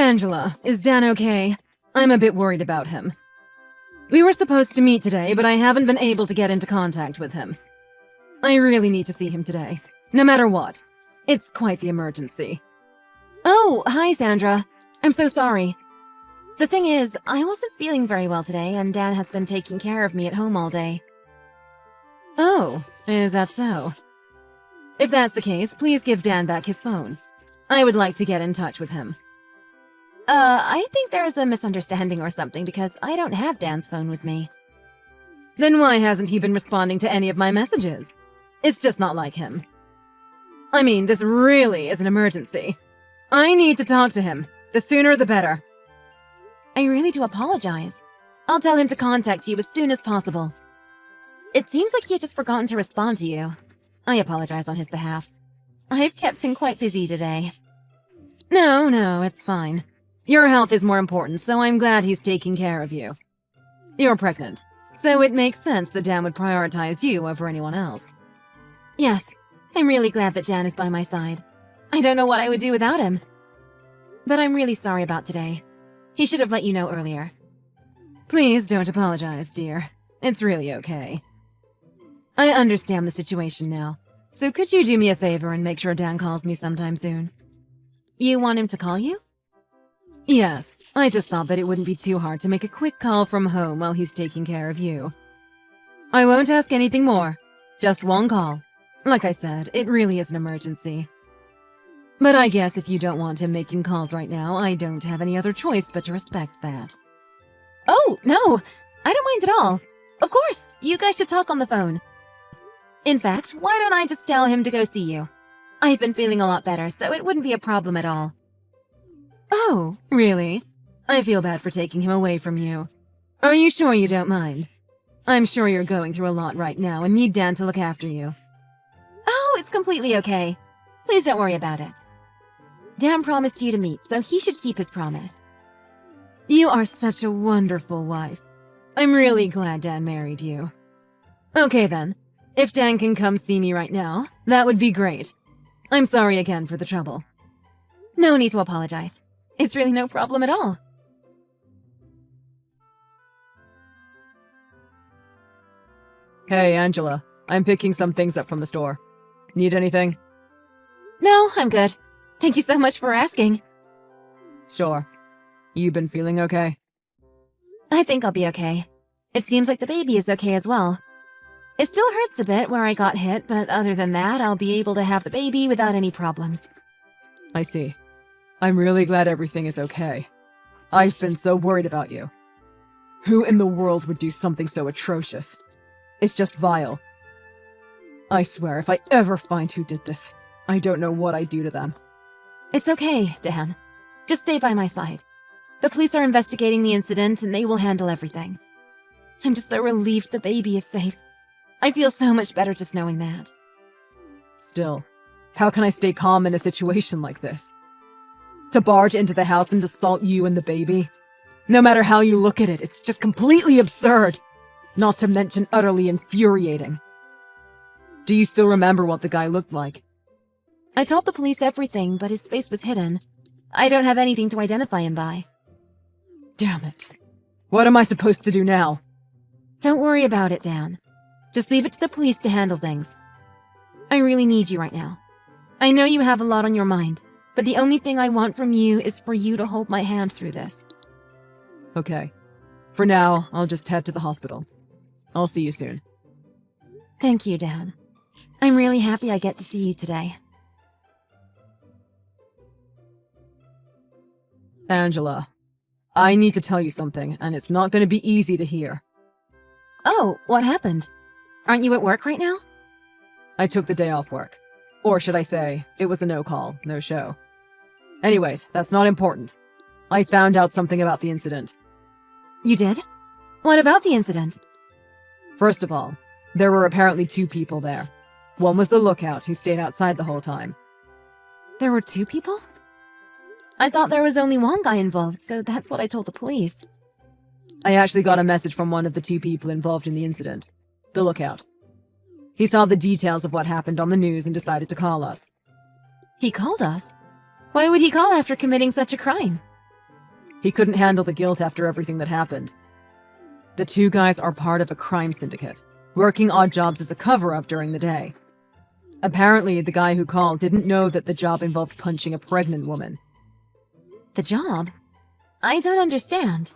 Angela, is Dan okay? I'm a bit worried about him. We were supposed to meet today, but I haven't been able to get into contact with him. I really need to see him today, no matter what. It's quite the emergency. Oh, hi, Sandra. I'm so sorry. The thing is, I wasn't feeling very well today, and Dan has been taking care of me at home all day. Oh, is that so? If that's the case, please give Dan back his phone. I would like to get in touch with him. I think there's a misunderstanding or something because I don't have Dan's phone with me. Then why hasn't he been responding to any of my messages? It's just not like him. I mean, this really is an emergency. I need to talk to him. The sooner the better. I really do apologize. I'll tell him to contact you as soon as possible. It seems like he had just forgotten to respond to you. I apologize on his behalf. I've kept him quite busy today. No, it's fine. Your health is more important, so I'm glad he's taking care of you. You're pregnant, so it makes sense that Dan would prioritize you over anyone else. Yes, I'm really glad that Dan is by my side. I don't know what I would do without him. But I'm really sorry about today. He should have let you know earlier. Please don't apologize, dear. It's really okay. I understand the situation now, so could you do me a favor and make sure Dan calls me sometime soon? You want him to call you? Yes, I just thought that it wouldn't be too hard to make a quick call from home while he's taking care of you. I won't ask anything more. Just one call. Like I said, it really is an emergency. But I guess if you don't want him making calls right now, I don't have any other choice but to respect that. Oh, no! I don't mind at all. Of course, you guys should talk on the phone. In fact, why don't I just tell him to go see you? I've been feeling a lot better, so it wouldn't be a problem at all. Oh, really? I feel bad for taking him away from you. Are you sure you don't mind? I'm sure you're going through a lot right now and need Dan to look after you. Oh, it's completely okay. Please don't worry about it. Dan promised you to meet, so he should keep his promise. You are such a wonderful wife. I'm really glad Dan married you. Okay then, if Dan can come see me right now, that would be great. I'm sorry again for the trouble. No need to apologize. It's really no problem at all. Hey, Angela. I'm picking some things up from the store. Need anything? No, I'm good. Thank you so much for asking. Sure. You been feeling okay? I think I'll be okay. It seems like the baby is okay as well. It still hurts a bit where I got hit, but other than that, I'll be able to have the baby without any problems. I see. I'm really glad everything is okay. I've been so worried about you. Who in the world would do something so atrocious? It's just vile. I swear, if I ever find who did this, I don't know what I'd do to them. It's okay, Dan. Just stay by my side. The police are investigating the incident and they will handle everything. I'm just so relieved the baby is safe. I feel so much better just knowing that. Still, how can I stay calm in a situation like this? To barge into the house and assault you and the baby? No matter how you look at it, it's just completely absurd. Not to mention utterly infuriating. Do you still remember what the guy looked like? I told the police everything, but his face was hidden. I don't have anything to identify him by. Damn it. What am I supposed to do now? Don't worry about it, Dan. Just leave it to the police to handle things. I really need you right now. I know you have a lot on your mind, but the only thing I want from you is for you to hold my hand through this. Okay. For now, I'll just head to the hospital. I'll see you soon. Thank you, Dan. I'm really happy I get to see you today. Angela, I need to tell you something, and it's not going to be easy to hear. Oh, what happened? Aren't you at work right now? I took the day off work. Or should I say, it was a no-call, no-show. Anyways, that's not important. I found out something about the incident. You did? What about the incident? First of all, there were apparently 2 people there. One was the lookout, who stayed outside the whole time. There were 2 people? I thought there was only one guy involved, so that's what I told the police. I actually got a message from one of the 2 people involved in the incident. The lookout. He saw the details of what happened on the news and decided to call us. He called us? Why would he call after committing such a crime? He couldn't handle the guilt after everything that happened. The two guys are part of a crime syndicate, working odd jobs as a cover-up during the day. Apparently, the guy who called didn't know that the job involved punching a pregnant woman. The job? I don't understand.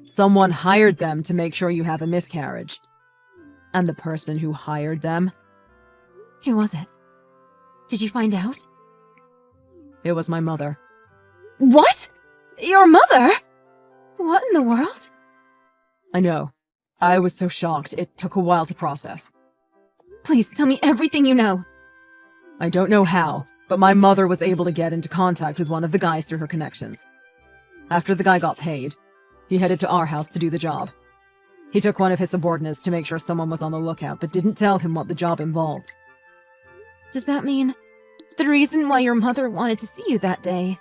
Someone hired them to make sure you have a miscarriage. And the person who hired them? Who was it? Did you find out? It was my mother. What? Your mother? What in the world? I know. I was so shocked, it took a while to process. Please tell me everything you know. I don't know how, but my mother was able to get into contact with one of the guys through her connections. After the guy got paid, he headed to our house to do the job. He took one of his subordinates to make sure someone was on the lookout, but didn't tell him what the job involved. Does that mean the reason why your mother wanted to see you that day?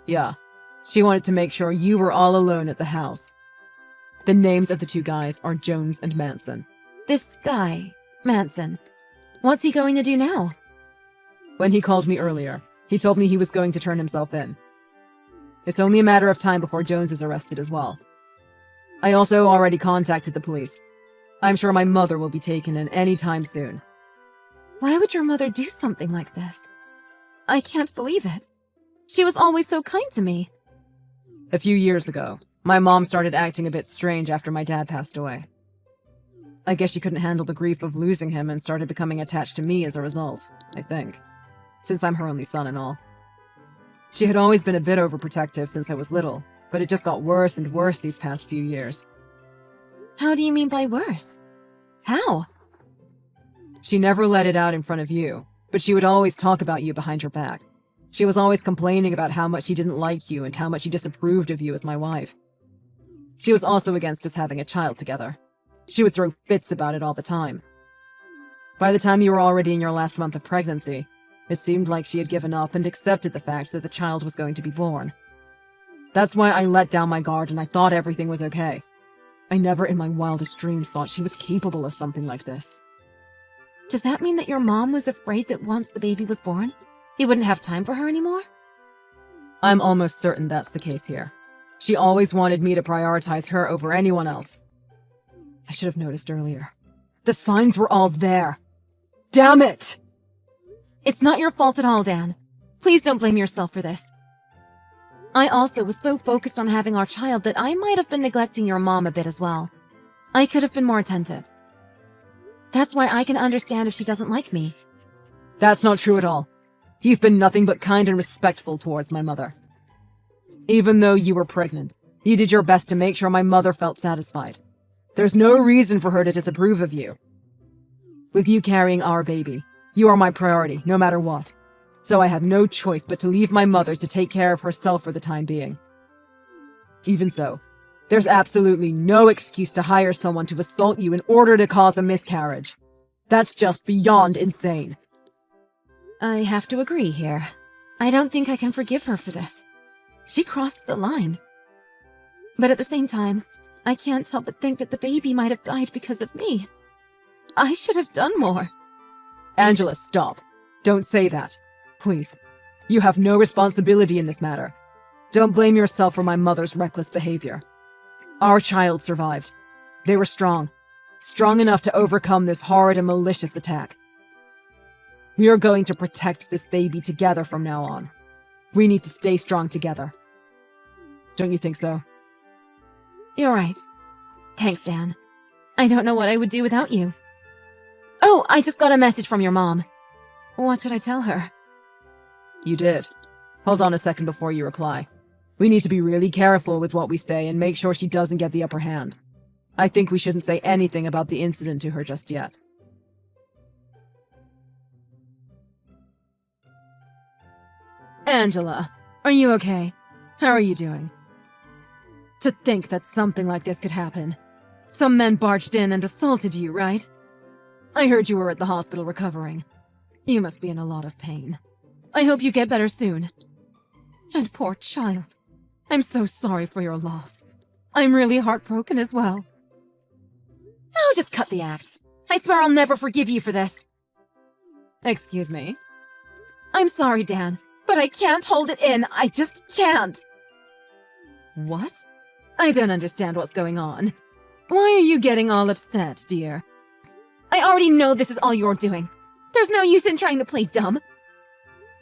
Yeah, she wanted to make sure you were all alone at the house. The names of the two guys are Jones and Manson. This guy, Manson, what's he going to do now? When he called me earlier, he told me he was going to turn himself in. It's only a matter of time before Jones is arrested as well. I also already contacted the police. I'm sure my mother will be taken in any time soon. Why would your mother do something like this? I can't believe it. She was always so kind to me. A few years ago, my mom started acting a bit strange after my dad passed away. I guess she couldn't handle the grief of losing him and started becoming attached to me as a result, I think, since I'm her only son and all. She had always been a bit overprotective since I was little, but it just got worse and worse these past few years. How do you mean by worse? How? She never let it out in front of you, but she would always talk about you behind your back. She was always complaining about how much she didn't like you and how much she disapproved of you as my wife. She was also against us having a child together. She would throw fits about it all the time. By the time you were already in your last month of pregnancy, it seemed like she had given up and accepted the fact that the child was going to be born. That's why I let down my guard and I thought everything was okay. I never in my wildest dreams thought she was capable of something like this. Does that mean that your mom was afraid that once the baby was born, he wouldn't have time for her anymore? I'm almost certain that's the case here. She always wanted me to prioritize her over anyone else. I should have noticed earlier. The signs were all there. Damn it! It's not your fault at all, Dan. Please don't blame yourself for this. I also was so focused on having our child that I might have been neglecting your mom a bit as well. I could have been more attentive. That's why I can understand if she doesn't like me. That's not true at all. You've been nothing but kind and respectful towards my mother. Even though you were pregnant, you did your best to make sure my mother felt satisfied. There's no reason for her to disapprove of you. With you carrying our baby, you are my priority, no matter what. So I had no choice but to leave my mother to take care of herself for the time being. Even so, there's absolutely no excuse to hire someone to assault you in order to cause a miscarriage. That's just beyond insane. I have to agree here. I don't think I can forgive her for this. She crossed the line. But at the same time, I can't help but think that the baby might have died because of me. I should have done more. Angela, stop. Don't say that. Please. You have no responsibility in this matter. Don't blame yourself for my mother's reckless behavior. Our child survived. They were strong. Strong enough to overcome this horrid and malicious attack. We are going to protect this baby together from now on. We need to stay strong together. Don't you think so? You're right. Thanks, Dan. I don't know what I would do without you. Oh, I just got a message from your mom. What should I tell her? You did. Hold on a second before you reply. We need to be really careful with what we say and make sure she doesn't get the upper hand. I think we shouldn't say anything about the incident to her just yet. Angela, are you okay? How are you doing? To think that something like this could happen. Some men barged in and assaulted you, right? I heard you were at the hospital recovering. You must be in a lot of pain. I hope you get better soon. And poor child. I'm so sorry for your loss. I'm really heartbroken as well. Oh, just cut the act. I swear I'll never forgive you for this. Excuse me? I'm sorry, Dan, but I can't hold it in. I just can't. What? I don't understand what's going on. Why are you getting all upset, dear? I already know this is all you're doing. There's no use in trying to play dumb.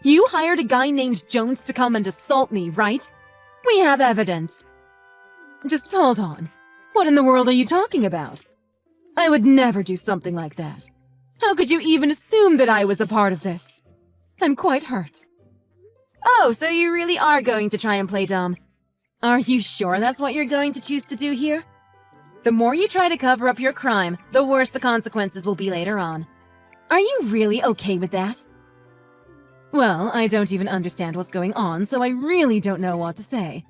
You hired a guy named Jones to come and assault me, right? We have evidence. Just hold on. What in the world are you talking about? I would never do something like that. How could you even assume that I was a part of this? I'm quite hurt. Oh, so you really are going to try and play dumb. Are you sure that's what you're going to choose to do here? The more you try to cover up your crime, the worse the consequences will be later on. Are you really okay with that? Well, I don't even understand what's going on, so I really don't know what to say.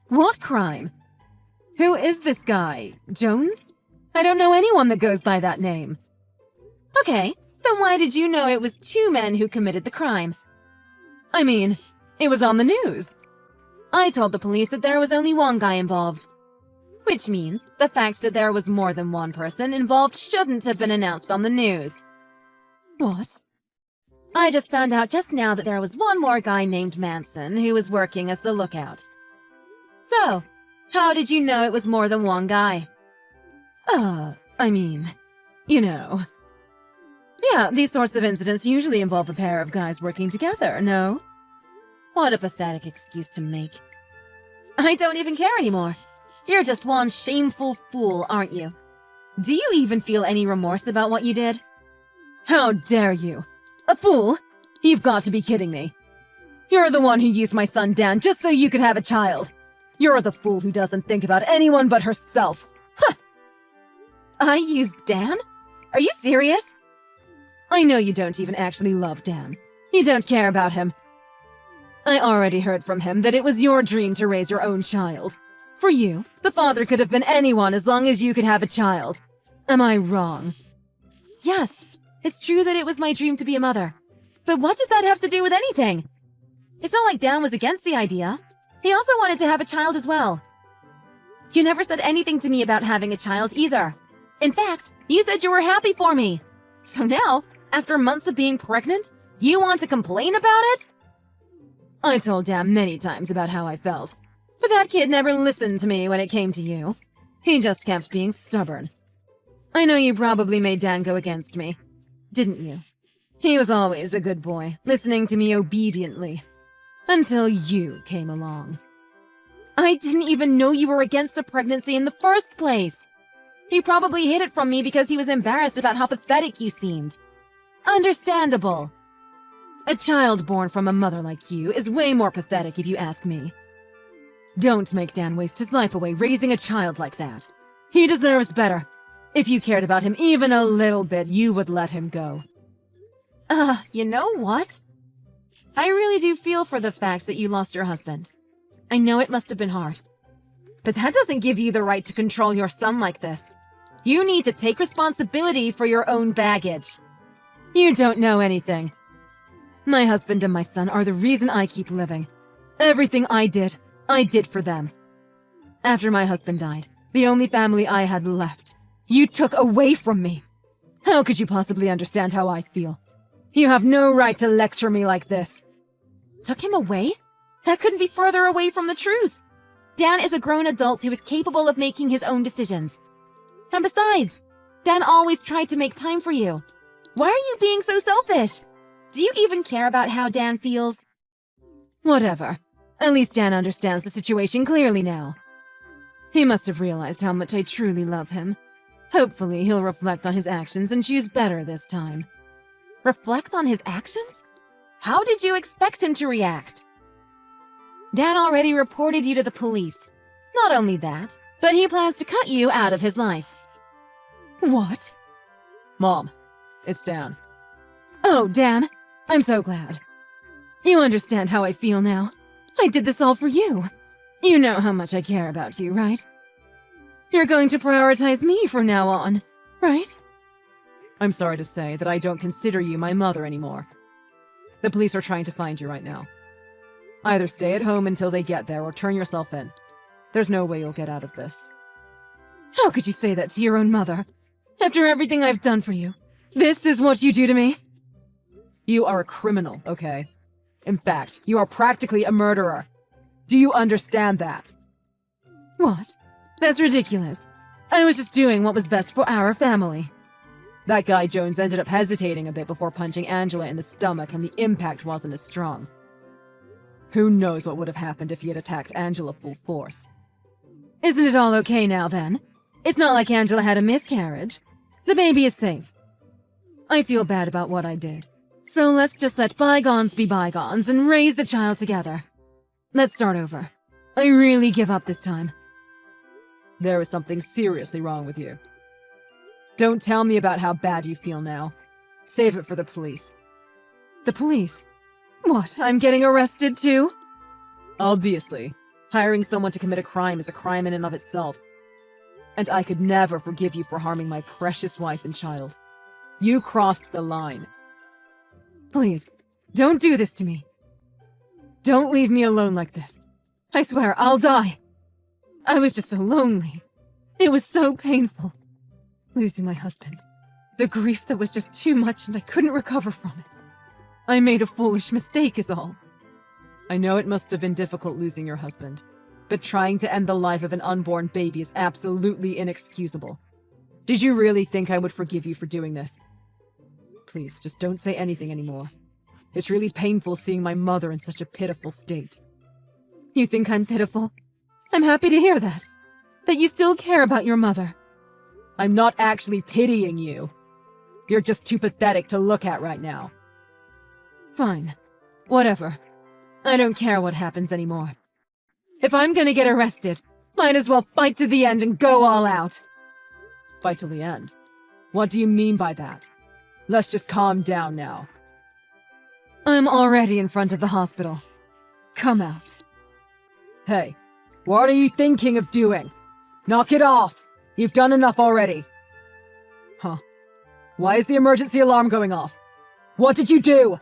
What crime? Who is this guy? Jones? I don't know anyone that goes by that name. Okay, then why did you know it was 2 men who committed the crime? I mean, it was on the news. I told the police that there was only 1 guy involved. Which means the fact that there was more than 1 person involved shouldn't have been announced on the news. What? I just found out just now that there was 1 more guy named Manson who was working as the lookout. So, how did you know it was more than 1 guy? I mean, you know. Yeah, these sorts of incidents usually involve a pair of guys working together, no? What a pathetic excuse to make. I don't even care anymore. You're just one shameful fool, aren't you? Do you even feel any remorse about what you did? How dare you? A fool? You've got to be kidding me. You're the one who used my son Dan just so you could have a child. You're the fool who doesn't think about anyone but herself. Huh! I used Dan? Are you serious? I know you don't even actually love Dan. You don't care about him. I already heard from him that it was your dream to raise your own child. For you, the father could have been anyone as long as you could have a child. Am I wrong? Yes, it's true that it was my dream to be a mother. But what does that have to do with anything? It's not like Dan was against the idea. He also wanted to have a child as well. You never said anything to me about having a child either. In fact, you said you were happy for me. So now, after months of being pregnant, you want to complain about it? I told Dan many times about how I felt, but that kid never listened to me when it came to you. He just kept being stubborn. I know you probably made Dan go against me, didn't you? He was always a good boy, listening to me obediently. Until you came along. I didn't even know you were against the pregnancy in the first place. He probably hid it from me because he was embarrassed about how pathetic you seemed. Understandable. A child born from a mother like you is way more pathetic if you ask me. Don't make Dan waste his life away raising a child like that. He deserves better. If you cared about him even a little bit, you would let him go. You know what? I really do feel for the fact that you lost your husband. I know it must have been hard. But that doesn't give you the right to control your son like this. You need to take responsibility for your own baggage. You don't know anything. My husband and my son are the reason I keep living. Everything I did for them. After my husband died, the only family I had left, you took away from me. How could you possibly understand how I feel? You have no right to lecture me like this. Took him away? That couldn't be further away from the truth. Dan is a grown adult who is capable of making his own decisions. And besides, Dan always tried to make time for you. Why are you being so selfish? Do you even care about how Dan feels? Whatever. At least Dan understands the situation clearly now. He must have realized how much I truly love him. Hopefully, he'll reflect on his actions and choose better this time. Reflect on his actions? How did you expect him to react? Dan already reported you to the police. Not only that, but he plans to cut you out of his life. What? Mom, it's Dan. Oh, Dan, I'm so glad. You understand how I feel now. I did this all for you. You know how much I care about you, right? You're going to prioritize me from now on, right? I'm sorry to say that I don't consider you my mother anymore. The police are trying to find you right now. Either stay at home until they get there or turn yourself in. There's no way you'll get out of this. How could you say that to your own mother? After everything I've done for you, this is what you do to me? You are a criminal, okay? In fact, you are practically a murderer. Do you understand that? What? That's ridiculous. I was just doing what was best for our family. That guy Jones ended up hesitating a bit before punching Angela in the stomach, and the impact wasn't as strong. Who knows what would have happened if he had attacked Angela full force. Isn't it all okay now, then? It's not like Angela had a miscarriage. The baby is safe. I feel bad about what I did. So let's just let bygones be bygones and raise the child together. Let's start over. I really give up this time. There is something seriously wrong with you. Don't tell me about how bad you feel now. Save it for the police. The police? What, I'm getting arrested too? Obviously. Hiring someone to commit a crime is a crime in and of itself. And I could never forgive you for harming my precious wife and child. You crossed the line. Please, don't do this to me. Don't leave me alone like this. I swear, I'll die. I was just so lonely. It was so painful. Losing my husband. The grief that was just too much and I couldn't recover from it. I made a foolish mistake is all. I know it must have been difficult losing your husband, but trying to end the life of an unborn baby is absolutely inexcusable. Did you really think I would forgive you for doing this? Please, just don't say anything anymore. It's really painful seeing my mother in such a pitiful state. You think I'm pitiful? I'm happy to hear that. That you still care about your mother. I'm not actually pitying you. You're just too pathetic to look at right now. Fine. Whatever. I don't care what happens anymore. If I'm gonna get arrested, might as well fight to the end and go all out. Fight to the end? What do you mean by that? Let's just calm down now. I'm already in front of the hospital. Come out. Hey, what are you thinking of doing? Knock it off! You've done enough already. Huh. Why is the emergency alarm going off? What did you do?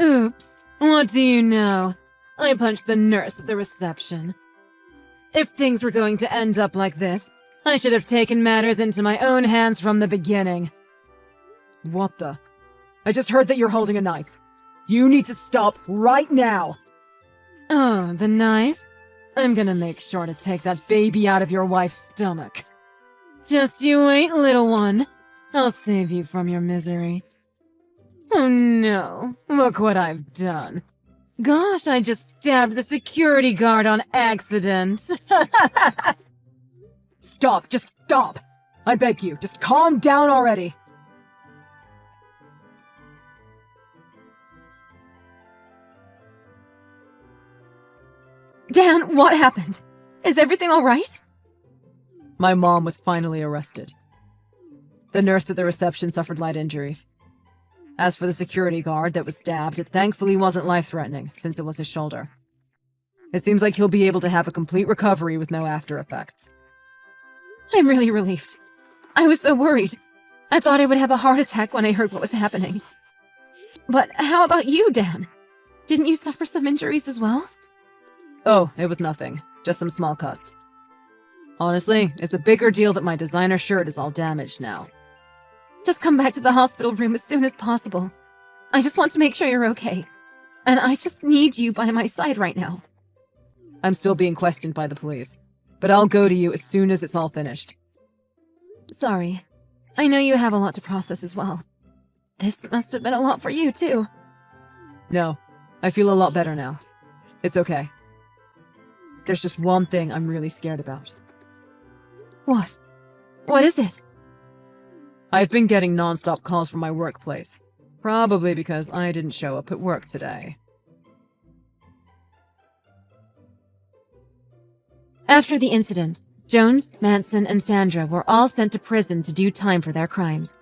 Oops. What do you know? I punched the nurse at the reception. If things were going to end up like this, I should have taken matters into my own hands from the beginning. What the? I just heard that you're holding a knife. You need to stop right now! Oh, the knife? I'm gonna make sure to take that baby out of your wife's stomach. Just you wait, little one. I'll save you from your misery. Oh no, look what I've done. Gosh, I just stabbed the security guard on accident. Stop, just stop! I beg you, just calm down already! Dan, what happened? Is everything all right? My mom was finally arrested. The nurse at the reception suffered light injuries. As for the security guard that was stabbed, it thankfully wasn't life-threatening, since it was his shoulder. It seems like he'll be able to have a complete recovery with no after-effects. I'm really relieved. I was so worried. I thought I would have a heart attack when I heard what was happening. But how about you, Dan? Didn't you suffer some injuries as well? Oh, it was nothing. Just some small cuts. Honestly, it's a bigger deal that my designer shirt is all damaged now. Just come back to the hospital room as soon as possible. I just want to make sure you're okay. And I just need you by my side right now. I'm still being questioned by the police, but I'll go to you as soon as it's all finished. Sorry. I know you have a lot to process as well. This must have been a lot for you, too. No, I feel a lot better now. It's okay. There's just one thing I'm really scared about. What? What is it? I've been getting non-stop calls from my workplace. Probably because I didn't show up at work today. After the incident, Jones, Manson, and Sandra were all sent to prison to do time for their crimes.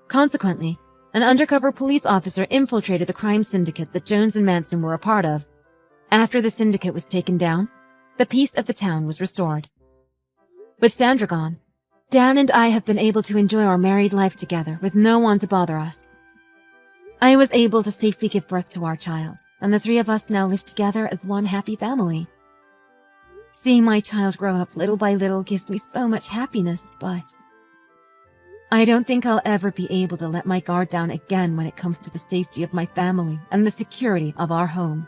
Consequently, an undercover police officer infiltrated the crime syndicate that Jones and Manson were a part of. After the syndicate was taken down, the peace of the town was restored. With Sandra gone, Dan and I have been able to enjoy our married life together with no one to bother us. I was able to safely give birth to our child, and the three of us now live together as one happy family. Seeing my child grow up little by little gives me so much happiness, but I don't think I'll ever be able to let my guard down again when it comes to the safety of my family and the security of our home.